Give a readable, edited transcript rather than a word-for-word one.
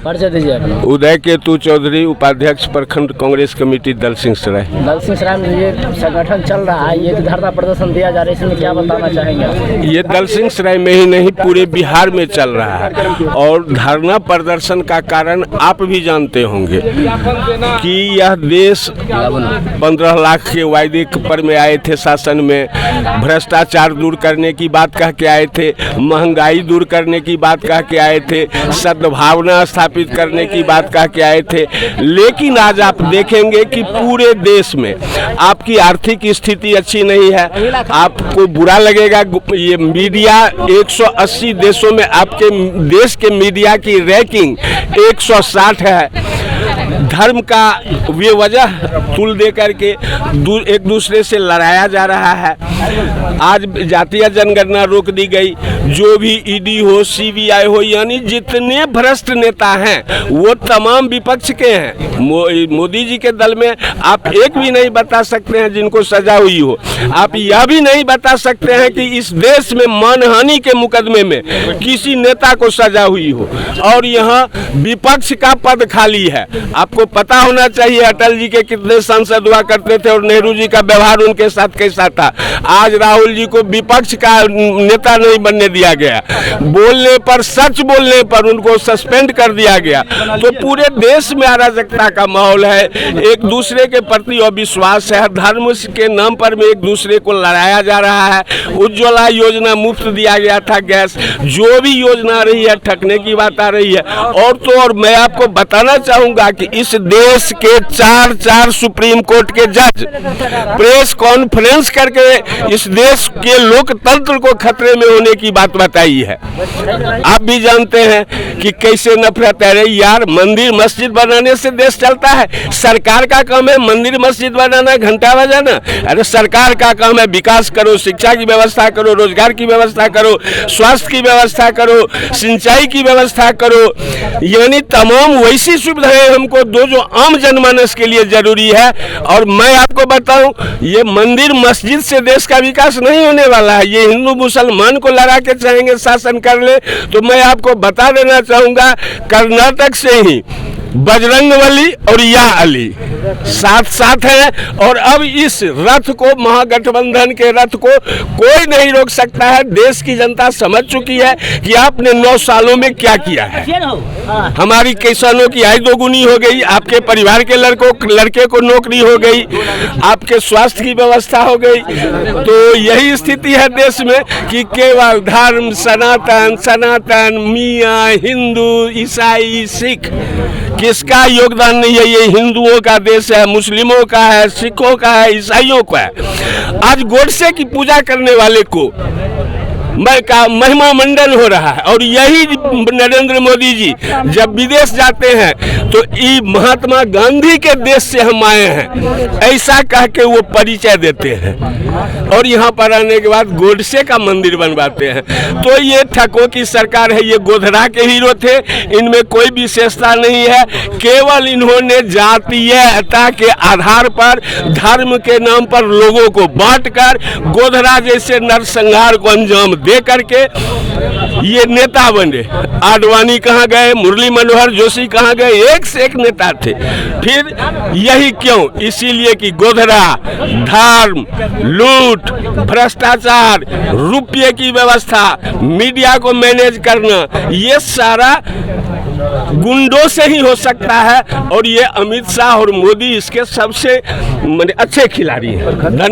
परिचय दीजिए अपना। उदय केतु चौधरी, उपाध्यक्ष प्रखंड कांग्रेस कमेटी दलसिंहसराय। दलसिंहसराय में ये संगठन चल रहा है, ये धरना प्रदर्शन दिया जा रहा है, इसमें क्या बताना चाहेंगे? ये दलसिंहसराय में ही नहीं पूरे बिहार में चल रहा है और धरना प्रदर्शन का कारण आप भी जानते होंगे कि यह देश 15 लाख के वायदे पर में आए थे शासन में, भ्रष्टाचार दूर करने की बात कह के आए थे, महंगाई दूर करने की बात कह के आए थे, सद्भावना स्थापित करने की बात कह के आए थे। लेकिन आज आप देखेंगे कि पूरे देश में आपकी आर्थिक स्थिति अच्छी नहीं है। आपको बुरा लगेगा, ये मीडिया 180 देशों में आपके देश के मीडिया की रैंकिंग 160 है। धर्म का बेवजह तुल दे करके एक दूसरे से लड़ाया जा रहा है। आज जातीय जनगणना रोक दी गई। जो भी ईडी हो, सीबीआई हो, यानी जितने भ्रष्ट नेता हैं वो तमाम विपक्ष के हैं। मोदी जी के दल में आप एक भी नहीं बता सकते हैं जिनको सजा हुई हो। आप यह भी नहीं बता सकते हैं कि इस देश में मानहानि के मुकदमे में किसी नेता को सजा हुई हो, और यहाँ विपक्ष का पद खाली है। आपको पता होना चाहिए अटल जी के कितने सांसद हुआ करते थे और नेहरू जी का व्यवहार उनके साथ कैसा था। आज राहुल जी को विपक्ष का नेता नहीं बनने दिया गया, बोलने पर, सच बोलने पर उनको सस्पेंड कर दिया गया। तो पूरे देश में अराजकता का माहौल है, एक दूसरे के प्रति अविश्वास है, धर्म के नाम पर में एक दूसरे को लड़ाया जा रहा है। उज्ज्वला योजना मुफ्त दिया गया था गैस, जो भी योजना आ रही है ठगने की बात आ रही है। और तो और मैं आपको बताना चाहूंगा कि इस देश के 4 सुप्रीम कोर्ट के जज प्रेस कॉन्फ्रेंस करके इस देश के लोकतंत्र को खतरे में होने की बात बताई है। आप भी जानते हैं कि कैसे नफरत है। यार, मंदिर मस्जिद बनाने से देश चलता है? सरकार का काम है मंदिर मस्जिद बनाना, घंटा बजाना? अरे सरकार का काम है विकास करो, शिक्षा की व्यवस्था करो, रोजगार की व्यवस्था करो, स्वास्थ्य की व्यवस्था करो, सिंचाई की व्यवस्था करो, यानी तमाम वैसी सुविधाएं हमको दो जो आम जनमानस के लिए जरूरी है। और मैं आपको बताऊं, ये मंदिर मस्जिद से देश का विकास नहीं होने वाला है। ये हिंदू मुसलमान को लड़ा के चाहेंगे शासन कर ले, तो मैं आपको बता देना चाहूंगा, कर्नाटक से ही बजरंगबली और या अली साथ हैं। और अब इस रथ को, महागठबंधन के रथ को कोई नहीं रोक सकता है। देश की जनता समझ चुकी है कि आपने 9 सालों में क्या किया है। हमारी किसानों की आय दोगुनी हो गई, आपके परिवार के लड़के को नौकरी हो गई, आपके स्वास्थ्य की व्यवस्था हो गई। तो यही स्थिति है देश में कि केवल धर्म, सनातन, मियाँ, हिंदू, ईसाई, सिख, किसका योगदान नहीं है। ये हिंदुओं का देश है, मुस्लिमों का है, सिखों का है, ईसाइयों का है। आज गोडसे की पूजा करने वाले को महिमा मंडन हो रहा है। और यही नरेंद्र मोदी जी जब विदेश जाते हैं तो ये महात्मा गांधी के देश से हम आए हैं ऐसा कह के वो परिचय देते हैं, और यहाँ पर आने के बाद गोडसे का मंदिर बनवाते हैं। तो ये ठगों की सरकार है। ये गोधरा के हीरो थे, इनमें कोई विशेषता नहीं है। केवल इन्होंने जातीयता के आधार पर, धर्म के नाम पर लोगों को बांटकर गोधरा जैसे नरसंहार को अंजाम दे करके ये नेता बने। आडवाणी कहाँ गए, मुरली मनोहर जोशी कहाँ गए, एक से एक नेता थे। फिर यही क्यों? इसीलिए कि गोधरा, धर्म, लूट, भ्रष्टाचार, रुपये की व्यवस्था, मीडिया को मैनेज करना, ये सारा गुंडों से ही हो सकता है। और ये अमित शाह और मोदी इसके सबसे अच्छे खिलाड़ी हैं। धन्यवाद।